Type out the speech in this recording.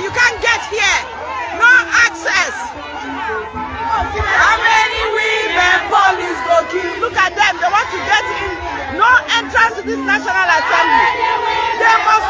You can't get here. No access. How many women police go kill? Look at them. They want to get in. No entrance to this National Assembly. They must